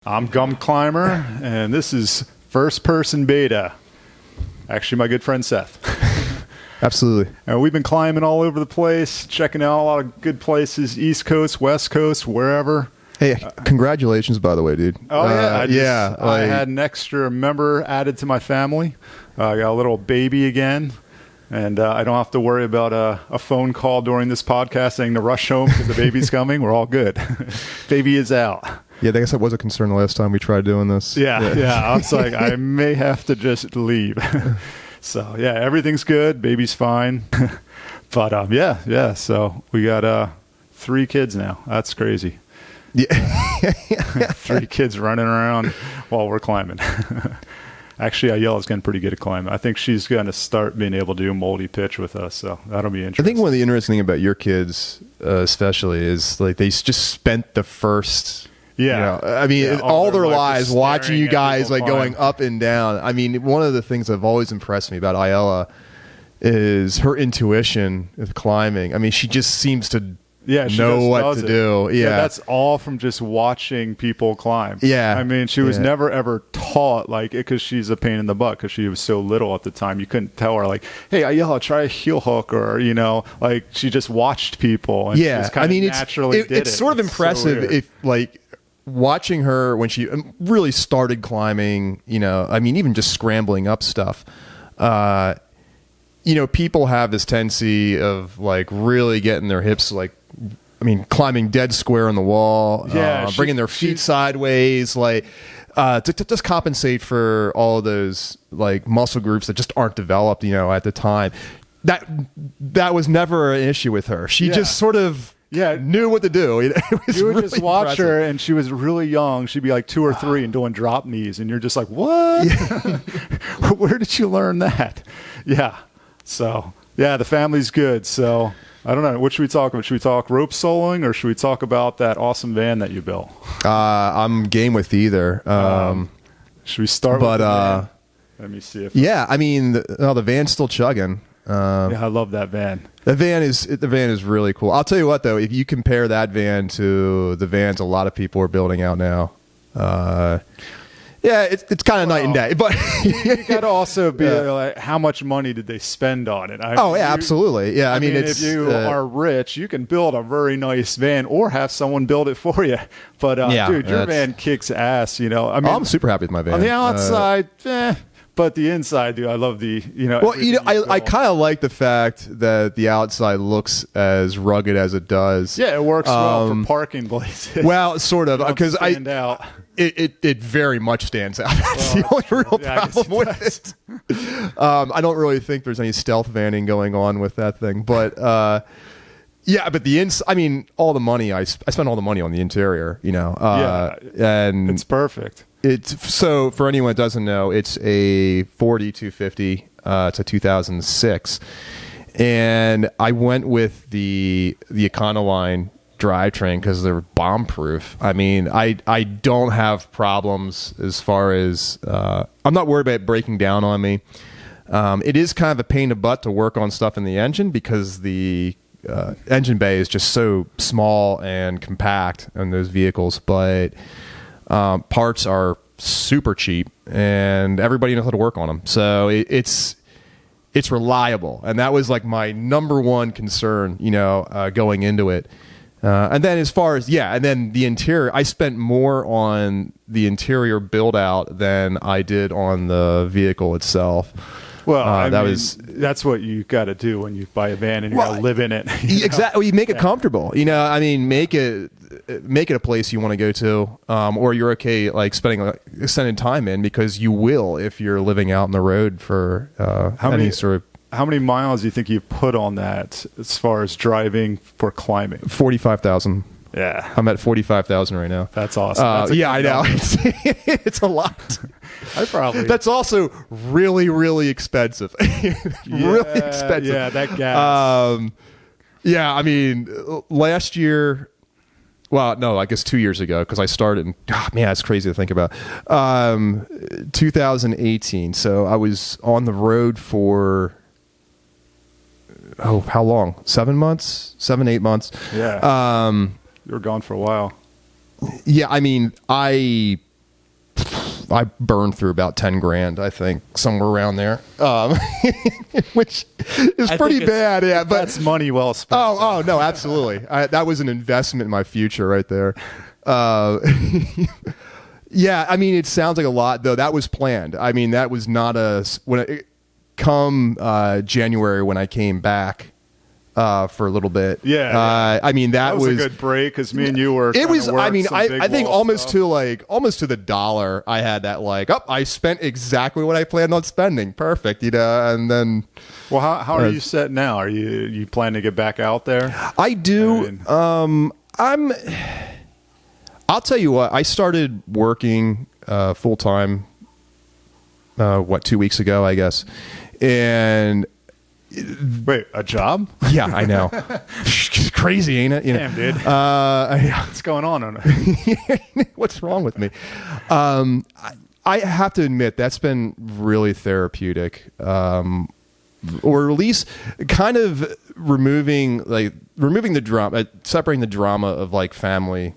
I'm Gunkclimber, and this is First Person Beta. Actually, my good friend Seth. Absolutely. And we've been climbing all over the place, checking out a lot of good places, East Coast, West Coast, wherever. Hey, congratulations, by the way, dude. Oh, yeah. I like, had an extra member added to my family. I got a little baby again. And I don't have to worry about a phone call during this podcast saying to rush home because the baby's coming. We're all good. Baby is out. Yeah, I guess that was a concern the last time we tried doing this. Yeah. I was like, I may have to just leave. So, yeah, everything's good. Baby's fine. But, yeah. So we got 3 kids now. That's crazy. Yeah. 3 kids running around while we're climbing. Actually, Ayella's getting pretty good at climbing. I think she's going to start being able to do multi pitch with us, so that'll be interesting. I think one of the interesting things about your kids, especially, is like they just spent the first, all their lives watching you guys like going up and down. I mean, one of the things that have always impressed me about Ayella is her intuition with climbing. I mean, she just seems to know what to do. Yeah, that's all from just watching people climb. Yeah, I mean, she was never ever taught like it because she's a pain in the butt because she was so little at the time. You couldn't tell her like, "Hey, Ayella, try a heel hook," or like she just watched people. And she just kind of naturally did it. It's sort of impressive if like watching her when she really started climbing. I mean, even just scrambling up stuff. People have this tendency of like really getting their hips climbing dead square on the wall, bringing their feet sideways, to just compensate for all of those like muscle groups that just aren't developed, at the time. That was never an issue with her. She just sort of knew what to do. You would really just watch her, and she was really young. She'd be like 2 or 3 and doing drop knees, and you're just like, what? Where did you learn that? Yeah. So, the family's good. So, I don't know. What should we talk about? Should we talk rope soloing or should we talk about that awesome van that you built? I'm game with either. Should we start with the van? Let me see if... Yeah, I mean, the van's still chugging. I love that van. The van is really cool. I'll tell you what, though. If you compare that van to the vans a lot of people are building out now... it's kind of night and day, but you got to also be like, how much money did they spend on it? Absolutely. Yeah, I mean, if you are rich, you can build a very nice van or have someone build it for you. But dude, your van kicks ass. I mean, I'm super happy with my van. On the outside, but the inside, dude, I love the I kind of like the fact that the outside looks as rugged as it does. Yeah, it works well for parking places. Well, sort of, because it very much stands out. That's the only real problem with it. I don't really think there's any stealth vanning going on with that thing, but but the I mean, all the money I spent all the money on the interior, and it's perfect. So for anyone that doesn't know, it's a 4250. It's a 2006, and I went with the Econoline drivetrain because they're bomb proof. I mean, I don't have problems as far as I'm not worried about it breaking down on me. It is kind of a pain in the butt to work on stuff in the engine because the engine bay is just so small and compact in those vehicles, but parts are super cheap and everybody knows how to work on them. So it's reliable, and that was like my number one concern, going into it. And then as far as and then the interior, I spent more on the interior build out than I did on the vehicle itself. Well, that's what you got to do when you buy a van and you got to live in it. Exactly, you make it comfortable. I mean, make it a place you want to go to, or you're okay like spending extended time in, because you will if you're living out on the road for How many miles do you think you've put on that as far as driving for climbing? 45,000. Yeah. I'm at 45,000 right now. That's awesome. I know. It's a lot. That's also really, really expensive. Really expensive. Yeah, that gas. I mean, last year... Well, no, I guess 2 years ago, because I started in... that's crazy to think about. 2018. So I was on the road for... how long? 7 months? 8 months? Yeah. You were gone for a while. Yeah, I mean, I I burned through about 10 grand, I think, somewhere around there, which is pretty bad. Yeah, but that's money well spent. Oh no, absolutely. That was an investment in my future right there. Yeah, I mean, it sounds like a lot, though. That was planned. I mean, that was not come January when I came back for a little bit. Yeah. I mean, that was a good break because me and you were. It was. I mean, I think almost stuff. to the dollar. I had that I spent exactly what I planned on spending. Perfect, and then. Well, how are you set now? Are you planning to get back out there? I do. I'll tell you what. I started working full time. 2 weeks ago, I guess, and. Wait, a job? Yeah, I know. Crazy, ain't it? Damn, dude. What's going on? What's wrong with me? I have to admit that's been really therapeutic, or at least kind of removing the drama, separating the drama of like family,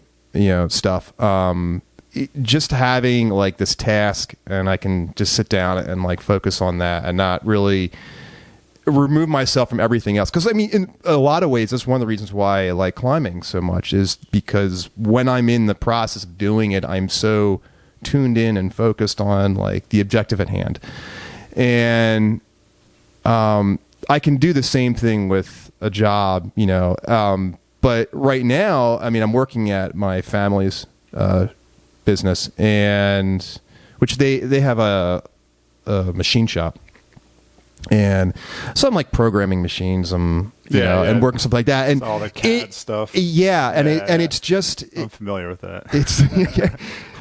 stuff. Just having like this task, and I can just sit down and like focus on that, and not really remove myself from everything else. Because I mean, in a lot of ways, that's one of the reasons why I like climbing so much, is because when I'm in the process of doing it, I'm so tuned in and focused on like the objective at hand. And I can do the same thing with a job, but right now, I mean, I'm working at my family's business, and which they have a machine shop. And so I'm like programming machines, and working stuff like that, and it's all the CAD stuff. Yeah, and it's just I'm familiar with that. It's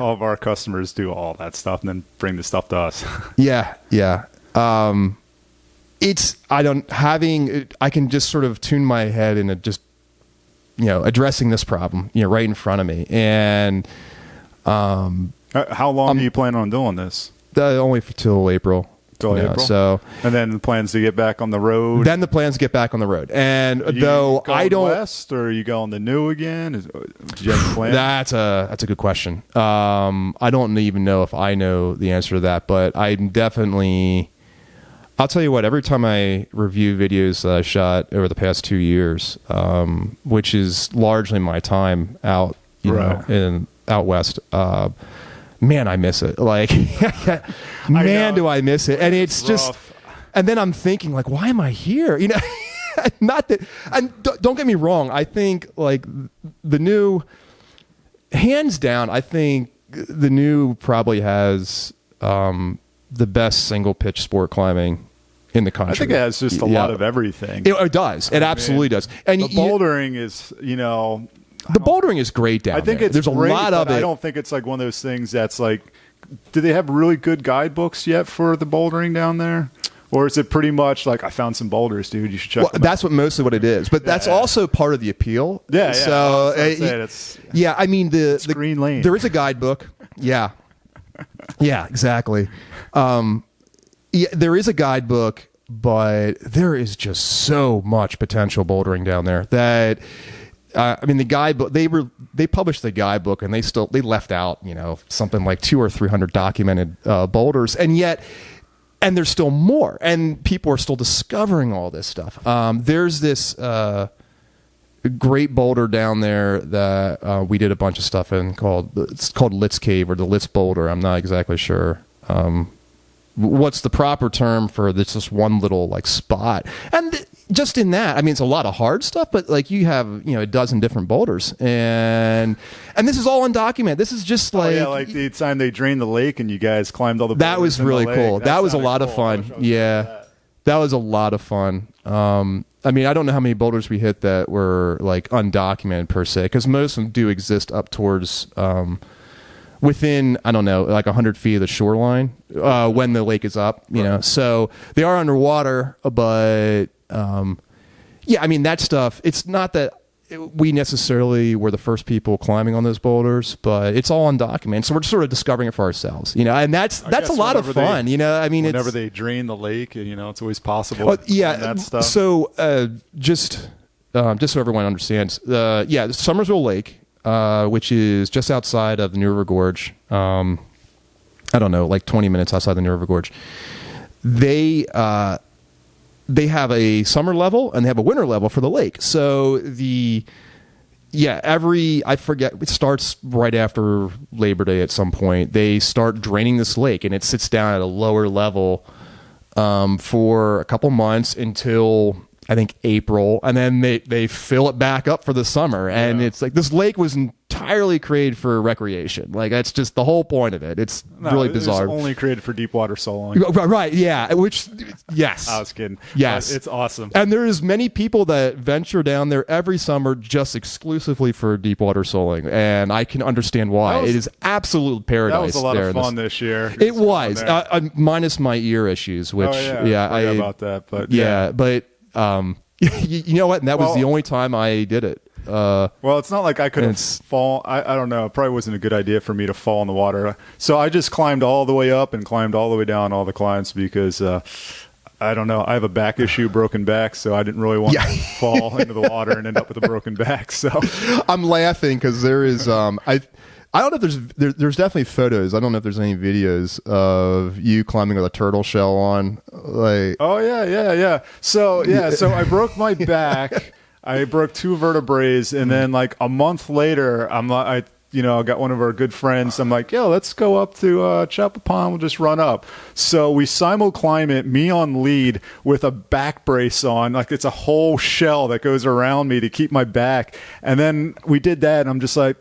all of our customers do all that stuff and then bring the stuff to us. Yeah. I can just sort of tune my head into just addressing this problem right in front of me. And how long do you plan on doing this? Only till April. April. So, and then the plans to get back on the road. Then the plans to get back on the road. And though I don't west, or are you going to new again? Do you have a plan? That's a good question. I don't even know if I know the answer to that, but I'm definitely. I'll tell you what. Every time I review videos that I shot over the past 2 years, which is largely my time out, out west. Man, I miss it. Like, do I miss it? And it's just, rough. And then I'm thinking, like, why am I here? Not that, and don't get me wrong. I think, like, the new, hands down, I think the new probably has the best single pitch sport climbing in the country. I think it has just a lot of everything. It does. It absolutely does. And the bouldering is, the bouldering is great down there. I think there's a lot of it. I don't think it's like one of those things that's like, do they have really good guidebooks yet for the bouldering down there? Or is it pretty much like, I found some boulders, dude, you should check them out? That's mostly what it is. But that's also part of the appeal. Yeah. So, I mean, the Green Lane. There is a guidebook. Yeah. Yeah, exactly. There is a guidebook, but there is just so much potential bouldering down there that... I mean, the guidebook, they published the guidebook, and they left out, something like 200 or 300 documented boulders, and there's still more, and people are still discovering all this stuff. There's this great boulder down there that we did a bunch of stuff in called Litz Cave, or the Litz Boulder. I'm not exactly sure what's the proper term for this, just one little like spot. And just in that, I mean, it's a lot of hard stuff, but like you have, a dozen different boulders, and this is all undocumented. This is just like, like the time they drained the lake and you guys climbed all the boulders. That was really cool. That was a lot of fun. Yeah, that was a lot of fun. I mean, I don't know how many boulders we hit that were like undocumented per se, because most of them do exist up towards within, I don't know, like 100 feet of the shoreline when the lake is up. So they are underwater, but. I mean, that stuff, it's not that we necessarily were the first people climbing on those boulders, but it's all undocumented. So we're just sort of discovering it for ourselves, and that's a lot of fun, I mean, whenever they drain the lake, it's always possible. That stuff. So, just so everyone understands, the Summersville Lake, which is just outside of the New River Gorge, I don't know, like 20 minutes outside the New River Gorge. They have a summer level and they have a winter level for the lake. So I forget, it starts right after Labor Day at some point. They start draining this lake and it sits down at a lower level for a couple months until I think April, and then they fill it back up for the summer. And it's like, this lake was entirely created for recreation. Like, that's just the whole point of it. It's really bizarre. It's only created for deep water soloing. Right, yeah. Which, yes. I was kidding. Yes. But it's awesome. And there's many people that venture down there every summer just exclusively for deep water soloing. And I can understand why. It is absolute paradise. That was a lot there of fun this year. It was. Minus my ear issues, which, I forgot about that. But but you know what? And that was the only time I did it. Well, it's not like I could have fall. I don't know. It probably wasn't a good idea for me to fall in the water. So I just climbed all the way up and climbed all the way down all the climbs because I don't know. I have a back issue, broken back, so I didn't really want to fall into the water and end up with a broken back. So I'm laughing because there is I don't know if there's definitely photos. I don't know if there's any videos of you climbing with a turtle shell on. Like, oh yeah. So I broke my back. I broke 2 vertebrae, and then like a month later, I got one of our good friends. I'm like, yo, let's go up to Chapel Pond. We'll just run up. So we climb it, me on lead with a back brace on. Like, it's a whole shell that goes around me to keep my back. And then we did that, and I'm just like,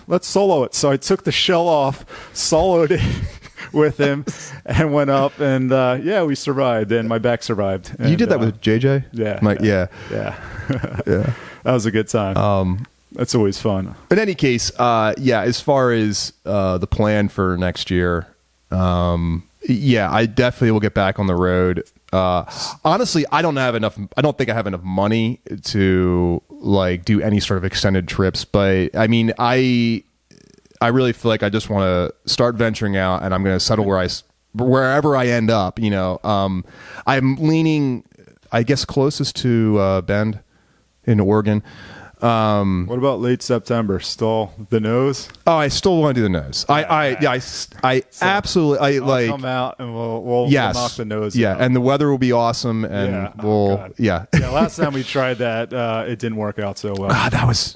let's solo it. So I took the shell off, soloed it with him, and went up, and we survived, and my back survived. And, you did that with JJ? Yeah. Yeah. That was a good time. That's always fun. In any case, as far as the plan for next year, I definitely will get back on the road. Honestly, I don't think I have enough money to like do any sort of extended trips, but I mean, I really feel like I just want to start venturing out, and I'm going to settle wherever I end up. I'm leaning, I guess, closest to Bend in Oregon. What about late September? Still the nose? Oh, I still want to do the nose. I absolutely. I'll come out and we'll knock the nose. Yeah, out. and the weather will be awesome, and Last time we tried that, it didn't work out so well. That was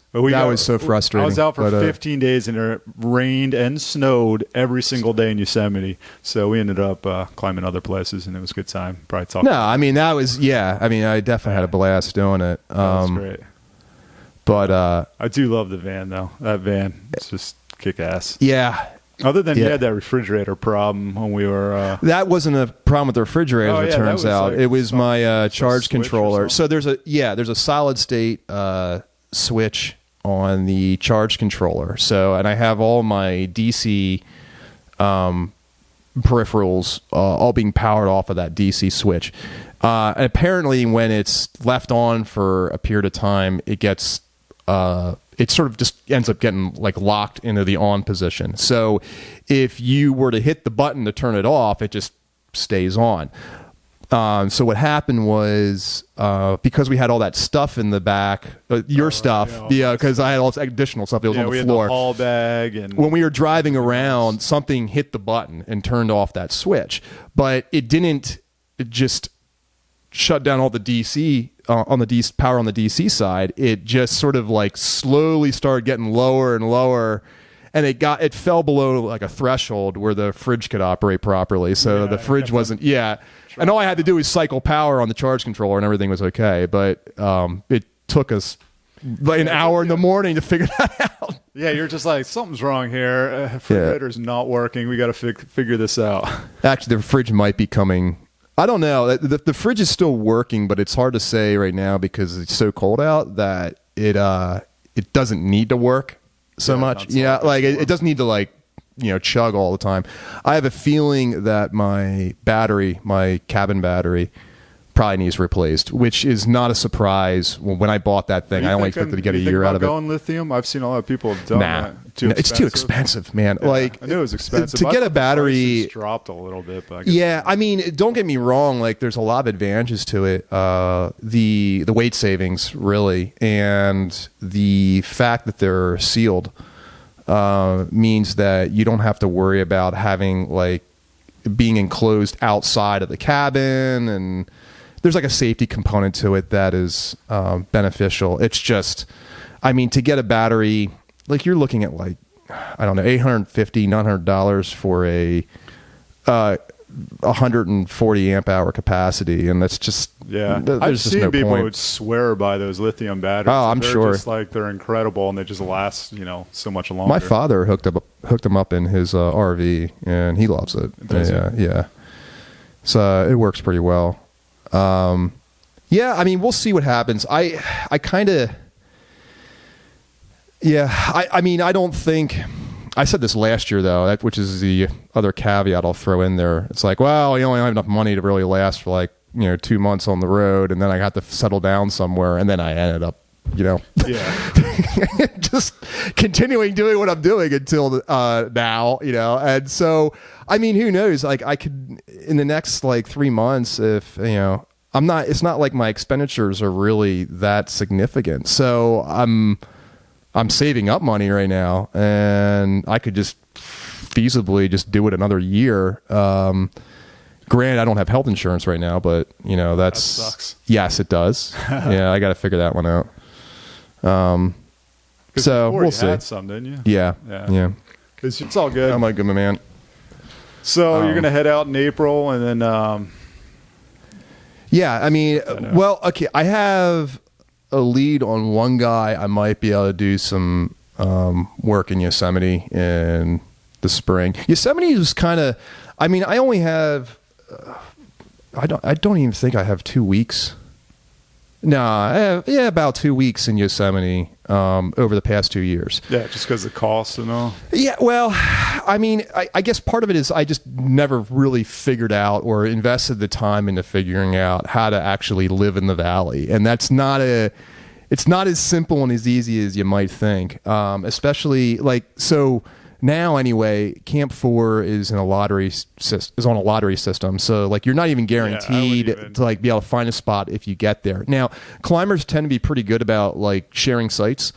so frustrating. I was out for 15 days, and it rained and snowed every single day in Yosemite. So we ended up climbing other places, and it was a good time. Probably talk. No, I mean that was I definitely had a blast doing it. That was great. But I do love the van, though. That van, it's just kick ass. Yeah. Other than you had that refrigerator problem when we were... that wasn't a problem with the refrigerator, it turns out. Like it was my charge controller. So there's a solid state switch on the charge controller. So, and I have all my DC peripherals all being powered off of that DC switch. And apparently when it's left on for a period of time, it gets... it sort of just ends up getting like locked into the on position. So if you were to hit the button to turn it off, it just stays on. So what happened was because we had all that stuff in the back, because I had all this additional stuff that was on the floor. The haul bag, and when we were driving around, something hit the button and turned off that switch, but it didn't. It just shut down all the DC on the power on the DC side. It just sort of like slowly started getting lower and lower, and it fell below like a threshold where the fridge could operate properly. So the fridge wasn't. And all I had to do was cycle power on the charge controller, and everything was okay. But it took us like an hour in the morning to figure that out. Yeah, you're just like, something's wrong here. Refrigerator's not working. We got to figure this out. Actually, the fridge might be coming. I don't know. The fridge is still working, but it's hard to say right now because it's so cold out that it doesn't need to work so much. It doesn't need to chug all the time. I have a feeling that my cabin battery, probably needs replaced, which is not a surprise. When I bought that thing, I only expected to get a year out of it. Going lithium? I've seen a lot of people have done that. It's too expensive, man. Yeah, I knew it was expensive. To get a battery dropped a little bit, but I mean, don't get me wrong. Like, there's a lot of advantages to it. The weight savings, really, and the fact that they're sealed. means that you don't have to worry about having like being enclosed outside of the cabin, and there's like a safety component to it that is beneficial. It's just, I mean, to get a battery, like you're looking at like, I don't know, $850, $900 for a 140 amp hour capacity, and that's just I've seen people would swear by those lithium batteries. Oh, I'm sure. Just like they're incredible, and they just last so much longer. My father hooked them up in his RV, and he loves it. Yeah. So it works pretty well. Yeah, I mean, we'll see what happens. I kind of. Yeah, I mean, I don't think. I said this last year, though, which is the other caveat I'll throw in there. It's like, well, you only have enough money to really last for like 2 months on the road, and then I got to settle down somewhere, and then I ended up, just continuing doing what I'm doing until now, And so, I mean, who knows? Like, I could in the next like 3 months, if I'm not. It's not like my expenditures are really that significant, so I'm saving up money right now, and I could just feasibly just do it another year. Granted, I don't have health insurance right now, but that sucks. Yes, it does. Yeah, I got to figure that one out. So we'll see. Had some, didn't you? Yeah. It's all good. I'm a good man. So you're gonna head out in April, and then. Yeah, I mean, well, okay. I have a lead on one guy. I might be able to do some work in Yosemite in the spring. Yosemite is kind of, I mean, I only have, I don't even think I have 2 weeks. No, I have, about 2 weeks in Yosemite over the past 2 years. Yeah, just because of the cost and all. Yeah, well, I mean, I guess part of it is I just never really figured out or invested the time into figuring out how to actually live in the valley, and that's not it's not as simple and as easy as you might think. Especially like so. Now, anyway, Camp 4 is on a lottery system, so like you're not even guaranteed to like be able to find a spot if you get there. Now, climbers tend to be pretty good about like sharing sites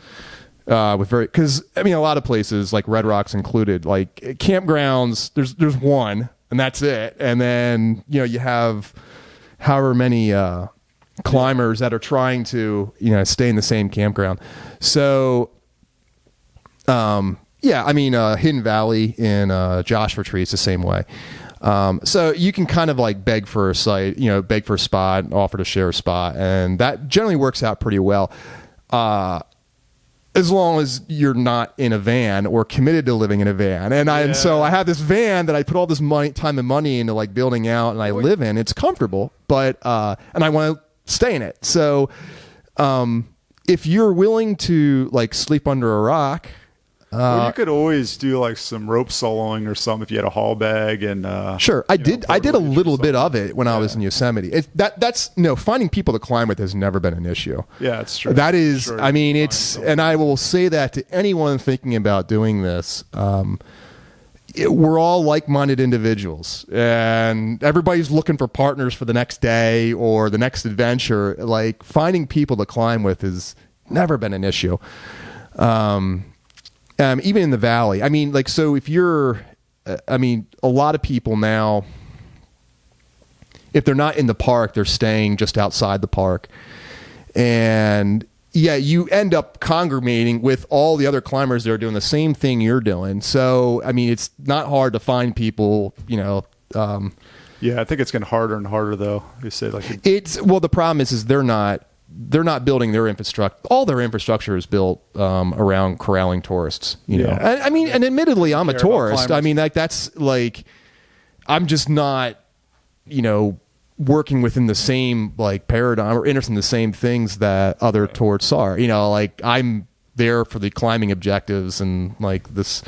with because I mean a lot of places like Red Rocks included, like campgrounds. There's one and that's it, and then you have however many climbers that are trying to stay in the same campground. So. Yeah, I mean, Hidden Valley in Joshua Tree is the same way. So you can kind of like beg for a site, beg for a spot, offer to share a spot, and that generally works out pretty well. As long as you're not in a van or committed to living in a van. And so I have this van that I put all this time and money into like building out, and I live in. It's comfortable, but and I want to stay in it. So if you're willing to like sleep under a rock. Well, you could always do like some rope soloing or something if you had a haul bag and sure. I did a little bit of it when I was in Yosemite. That's finding people to climb with has never been an issue. Yeah, it's true. That is, sure, I mean, and I will say that to anyone thinking about doing this. We're all like-minded individuals, and everybody's looking for partners for the next day or the next adventure. Like finding people to climb with has never been an issue. Even in the valley, I mean, like, so if you're, I mean, a lot of people now, if they're not in the park, they're staying just outside the park. And yeah, you end up congregating with all the other climbers that are doing the same thing you're doing. So, I mean, it's not hard to find people, yeah, I think it's getting harder and harder, though. You say like well, the problem is they're not building their infrastructure. All their infrastructure is built around corralling tourists. You know, I mean, and admittedly, I'm a tourist. I mean, like that's like, I'm just not, working within the same like paradigm or interested in the same things that other tourists are. Like I'm there for the climbing objectives and like this.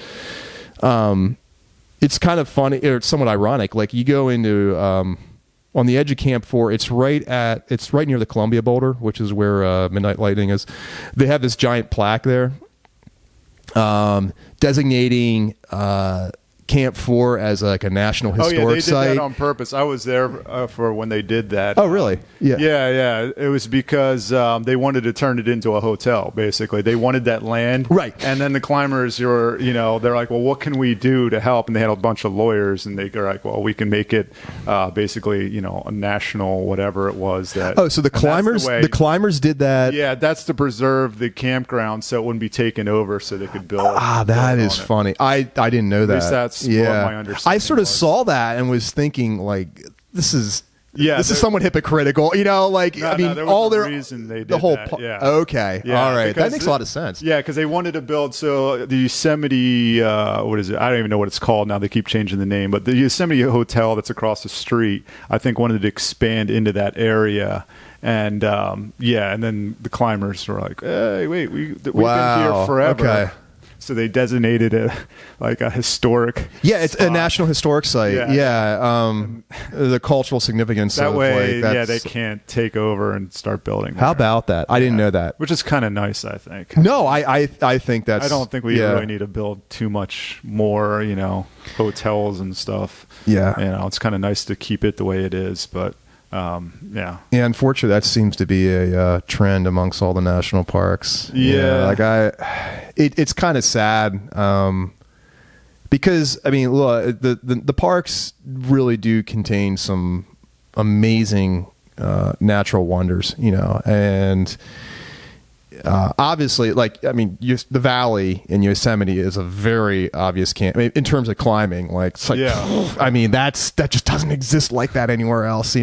It's kind of funny or it's somewhat ironic. Like you go into. On the edge of Camp 4, it's right near the Columbia Boulder, which is where Midnight Lightning is. They have this giant plaque there designating Camp 4 as like a national historic they did site. that on purpose. I was there for when they did that. Oh, really? Yeah. Yeah. It was because they wanted to turn it into a hotel, basically. They wanted that land. Right. And then the climbers they're like, well, what can we do to help? And they had a bunch of lawyers, and they're like, well, we can make it basically, a national whatever it was. So the climbers did that. Yeah, that's to preserve the campground so it wouldn't be taken over so they could build. That is funny. I didn't know that. At least that's what my understanding I sort of was. saw that and was thinking, like, this is somewhat hypocritical. there all was their reason they did the whole that. Yeah. Okay. Yeah, all right. That because makes a lot of sense. Yeah, because they wanted to build the Yosemite. What is it? I don't even know what it's called now. They keep changing the name, but the Yosemite Hotel that's across the street, I think, wanted to expand into that area. And and then the climbers were like, "Hey, wait, we've been here forever." Okay. So they designated it like a historic. Yeah, it's spot. a national historic site. Yeah, the cultural significance. That of, way, like, they can't take over and start building. How about that? I didn't know that. Which is kind of nice, I think. No, I think that's. I don't think we really need to build too much more, hotels and stuff. Yeah, it's kind of nice to keep it the way it is, but. Yeah, unfortunately, that seems to be a trend amongst all the national parks. It's kind of sad because look, the parks really do contain some amazing natural wonders, and obviously, the valley in Yosemite is a very obvious camp in terms of climbing. Like, it's like, that just doesn't exist like that anywhere else,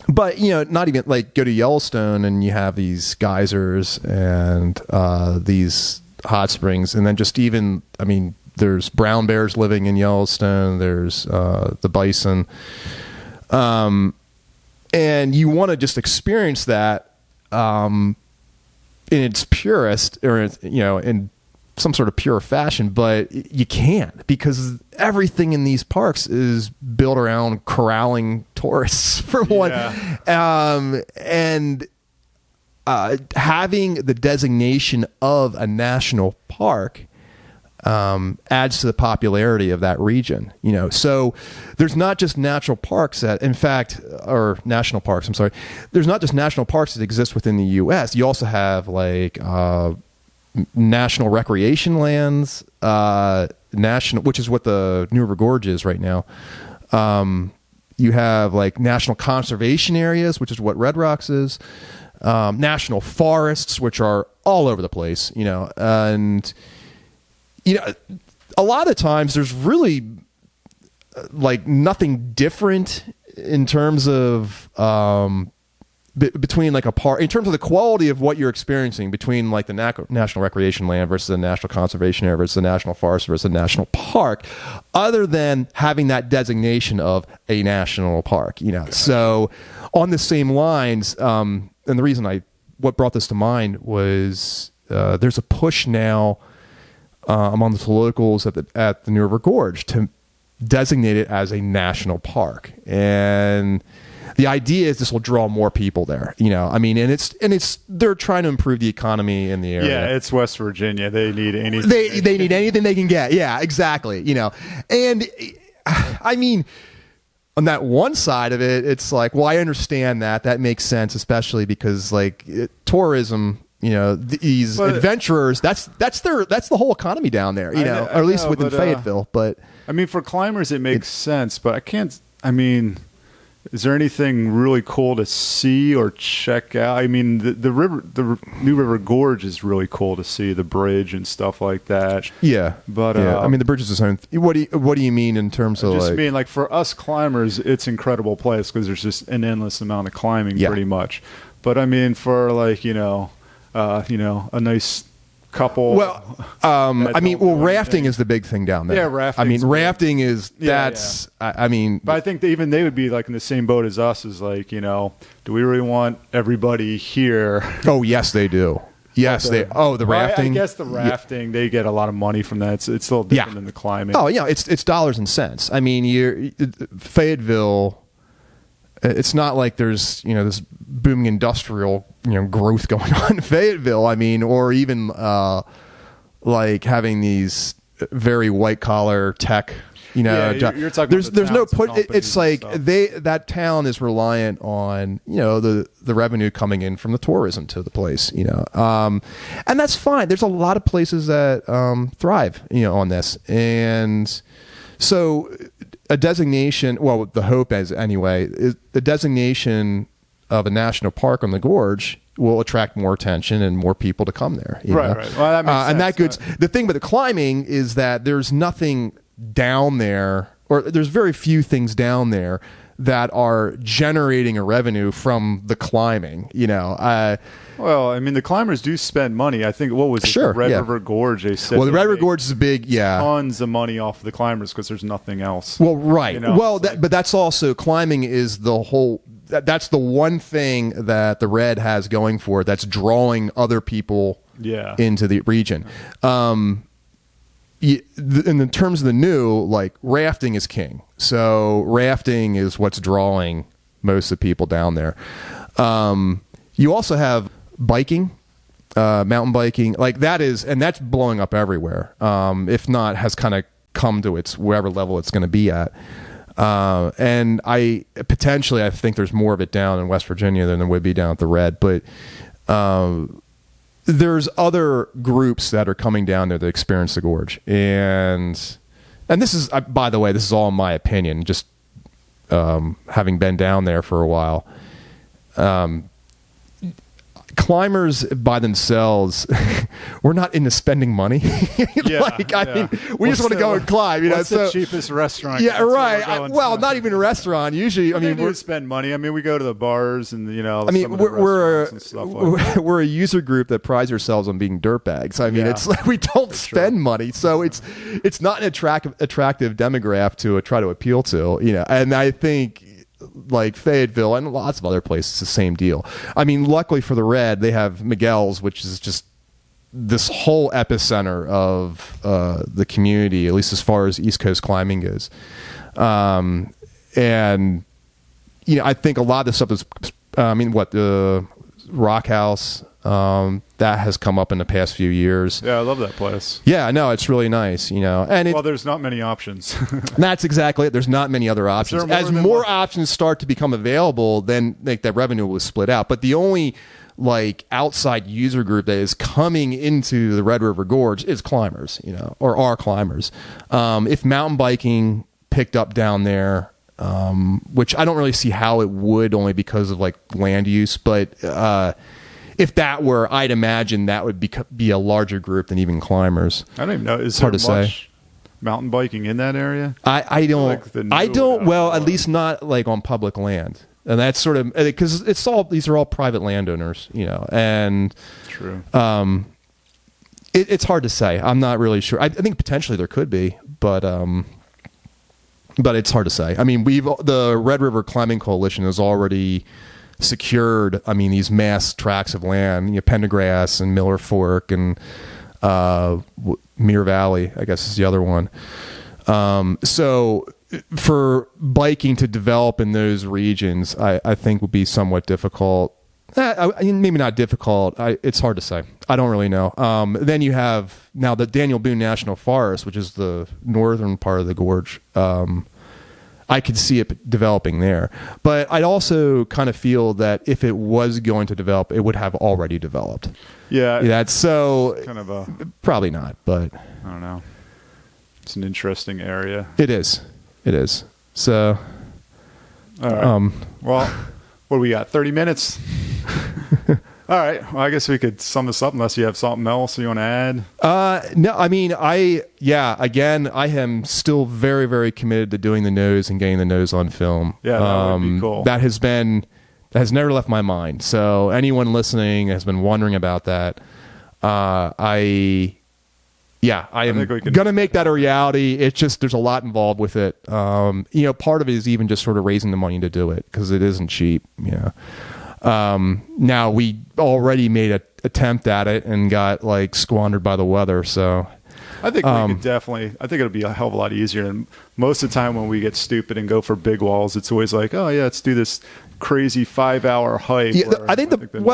But not even like go to Yellowstone and you have these geysers and these hot springs, and then just even there's brown bears living in Yellowstone. There's the bison, and you want to just experience that. In its purest, or in some sort of pure fashion, but you can't, because everything in these parks is built around corralling tourists for one. And having the designation of a national park adds to the popularity of that region, So there's not just national parks there's not just national parks that exist within the U.S. You also have like national recreation lands, which is what the New River Gorge is right now. You have like national conservation areas, which is what Red Rocks is. National forests, which are all over the place, and a lot of times there's really like nothing different in terms of between like a park, in terms of the quality of what you're experiencing between like the national recreation land versus the national conservation area versus the national forest versus the national park, other than having that designation of a national park, So on the same lines, and the reason what brought this to mind was there's a push now among the locals at the New River Gorge to designate it as a national park, and the idea is this will draw more people there. And it's they're trying to improve the economy in the area. Yeah, it's West Virginia. They need anything. They need anything they can get. Yeah, exactly. And on that one side of it, it's like, well, I understand that makes sense, especially because like tourism. These adventurers, that's the whole economy down there, or at least within Fayetteville. But for climbers, it makes sense, but I can't, is there anything really cool to see or check out? the New River Gorge is really cool to see, the bridge and stuff like that. Yeah. But, the bridge is its own. What do you mean in terms of like for us climbers, it's an incredible place because there's just an endless amount of climbing pretty much. But for like, a nice couple. Well, rafting is the big thing down there. Yeah, rafting. Rafting is that's. Yeah. But I think they would be like in the same boat as us. Is like, do we really want everybody here? Oh yes, they do. Yes, the rafting. I guess the rafting, they get a lot of money from that. It's a little different than the climbing. Oh yeah, it's dollars and cents. Fayetteville. It's not like there's this booming industrial growth going on in Fayetteville. Or even like having these very white collar tech. You're talking there's about the no towns and put. It's companies and like stuff. that town is reliant on the revenue coming in from the tourism to the place. And that's fine. There's a lot of places that thrive on this, and so a designation. Well, the hope is anyway. Is the designation of a national park on the gorge will attract more attention and more people to come there. Right. Well, that makes sense. And that goods. The thing with the climbing is that there's nothing down there, or there's very few things down there that are generating a revenue from the climbing. Well, I mean, the climbers do spend money. I think what was it? Sure, The Red River Gorge. They said. Well, the Red River Gorge is a big, tons of money off of the climbers because there's nothing else. Well, right. Well, like, but that's also climbing is the whole. That's the one thing that the Red has going for it that's drawing other people into the region. In terms of the new, like rafting is king. So rafting is what's drawing most of the people down there. You also have biking, mountain biking, like that is, and that's blowing up everywhere. If not, has kind of come to its wherever level it's going to be at. And I think there's more of it down in West Virginia than there would be down at the Red, but there's other groups that are coming down there to experience the gorge, and this is, by the way, this is all in my opinion, just having been down there for a while. Climbers by themselves, we're not into spending money. I mean, we just want to go and climb. What's the cheapest restaurant? Yeah, right. Well, not even a restaurant. Usually, I mean, we spend money. I mean, we go to the bars and I mean, we're a user group that prides ourselves on being dirtbags. I mean, it's like we don't spend money, so it's not an attractive demographic to try to appeal to. And I think, like Fayetteville and lots of other places, the same deal. I mean, luckily for the Red, they have Miguel's, which is just this whole epicenter of the community, at least as far as East Coast climbing goes. And I think a lot of the stuff is, the Rock House, that has come up in the past few years. Yeah, I love that place. Yeah, no, it's really nice, and there's not many options. That's exactly it. There's not many other options. As more options start to become available, then that revenue will split out. But the only outside user group that is coming into the Red River Gorge is climbers, or are climbers. If mountain biking picked up down there, which I don't really see how it would, only because of land use, but if that were, I'd imagine that would be a larger group than even climbers. I don't even know. Is there much mountain biking in that area? I don't. Well, at least not on public land, and that's sort of because these are all private landowners, and true. It's hard to say. I'm not really sure. I think potentially there could be, but it's hard to say. I mean, the Red River Climbing Coalition has already secured, these mass tracts of land, Pendergrass and Miller Fork and Muir Valley, I guess is the other one. So for biking to develop in those regions, I think would be somewhat difficult. Maybe not difficult. It's hard to say. I don't really know. Then you have now the Daniel Boone National Forest, which is the northern part of the gorge. I could see it developing there. But I'd also kind of feel that if it was going to develop, it would have already developed. Yeah. That's so kind of probably not, but I don't know. It's an interesting area. It is. So all right. Well, what do we got? 30 minutes. All right. Well, I guess we could sum this up unless you have something else you want to add. No, again, I am still very, very committed to doing the nose and getting the nose on film. Yeah, that would be cool. That has never left my mind. So anyone listening has been wondering about that. I am going to make that a reality. It's just, there's a lot involved with it. Part of it is even just sort of raising the money to do it because it isn't cheap. Now we already made an attempt at it and got squandered by the weather. So I think we could definitely, I think it'll be a hell of a lot easier. And most of the time when we get stupid and go for big walls, it's always oh yeah, let's do this crazy 5-hour hike. Yeah, I think think it's a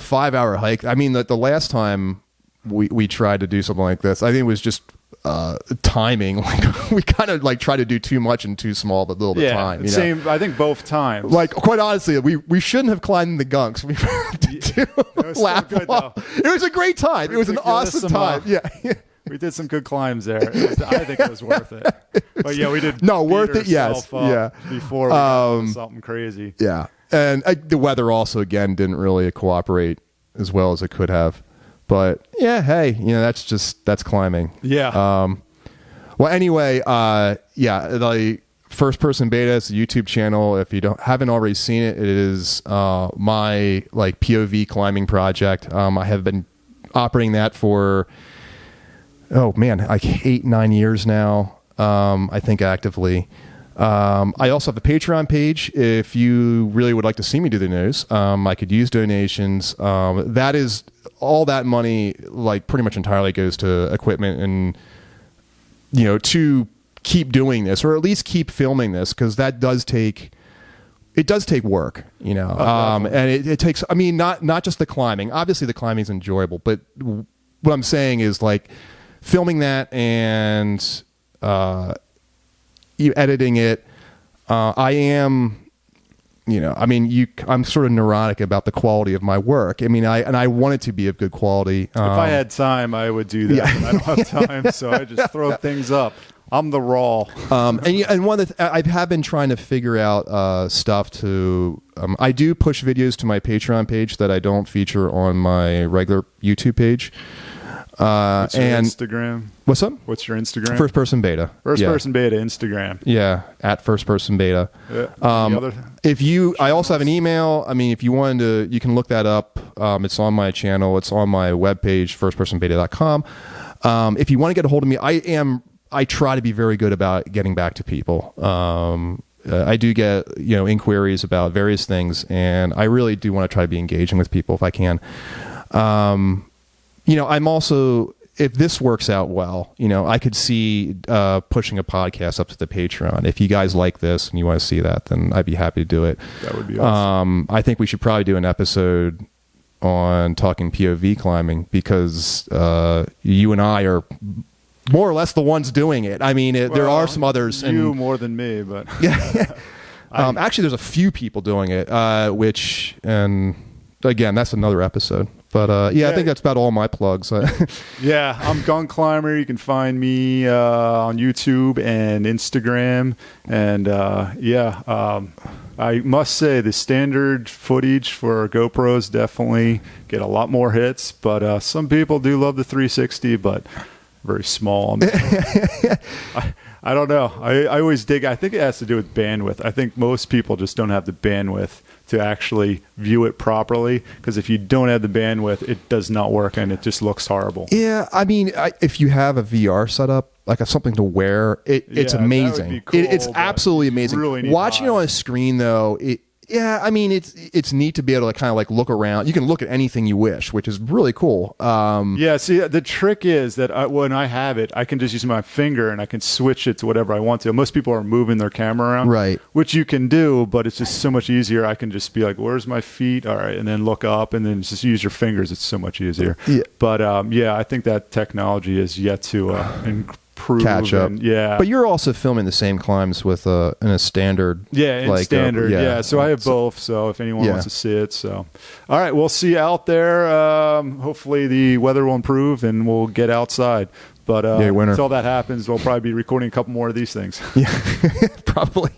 5-hour hike. I mean, the last time we tried to do something like this, I think it was just timing. Like we kind of like try to do too much in too small but little bit of time. You Same. I think both times. Like quite honestly, we shouldn't have climbed the gunks. We laugh. Good, though. It was a great time. It was an awesome time. Yeah. We did some good climbs there. I think it was worth it. But yeah, we did. No, worth it. Yes. Yeah. Before we got into something crazy. Yeah, and the weather also again didn't really cooperate as well as it could have. But yeah, hey, that's climbing. Yeah. Well, anyway, the First Person Beta is a YouTube channel. If you haven't already seen it, it is my like POV climbing project. I have been operating that for like 8-9 years now. I think actively. I also have a Patreon page. If you really would like to see me do the news, I could use donations. That is all that money, like pretty much entirely goes to equipment and to keep doing this, or at least keep filming this, because that does take work, and it takes, I mean, not just the climbing. Obviously the climbing is enjoyable, but what I'm saying is like filming that and you editing it. I am, I'm sort of neurotic about the quality of my work. I mean, I want it to be of good quality. If I had time, I would do that. Yeah. But I don't have time, so I just throw things up. I'm the raw. And one of I have been trying to figure out stuff to. I do push videos to my Patreon page that I don't feature on my regular YouTube page. What's your Instagram? What's up? What's your Instagram? First Person Beta. First Person Beta Instagram. Yeah, at First Person Beta. Yeah. I also have an email. I mean, if you wanted to, you can look that up. It's on my channel. It's on my webpage, firstpersonbeta.com. If you want to get a hold of me, I try to be very good about getting back to people. I do get inquiries about various things, and I really do want to try to be engaging with people if I can. I'm also, if this works out well, I could see pushing a podcast up to the Patreon. If you guys like this and you want to see that, then I'd be happy to do it. That would be awesome. I think we should probably do an episode on talking POV climbing, because you and I are more or less the ones doing it. I mean, there are some others. You more than me, but yeah. Actually, there's a few people doing it, and again, that's another episode. But I think that's about all my plugs. Yeah, I'm Gunkclimber. You can find me on YouTube and Instagram. And I must say the standard footage for GoPros definitely get a lot more hits. But some people do love the 360, but very small. I don't know. I always dig. I think it has to do with bandwidth. I think most people just don't have the bandwidth to actually view it properly, because if you don't have the bandwidth, it does not work and it just looks horrible. Yeah, I mean, if you have a VR setup, like something to wear, it's amazing. That would be cool, it's absolutely amazing. Really watching it on a screen, though, I mean, it's neat to be able to kind of like look around. You can look at anything you wish, which is really cool. See, the trick is that when I have it, I can just use my finger and I can switch it to whatever I want to. Most people are moving their camera around, right? Which you can do, but it's just so much easier. I can just be like, "Where's my feet?" All right, and then look up, and then just use your fingers. It's so much easier. Yeah. But I think that technology is yet to improve. Catch up. Yeah. But you're also filming the same climbs with in a standard. Yeah, in standard. Yeah. So I have both. So if anyone wants to see it. So, all right, we'll see you out there. Hopefully the weather will improve and we'll get outside. But until that happens, we'll probably be recording a couple more of these things. Yeah, probably.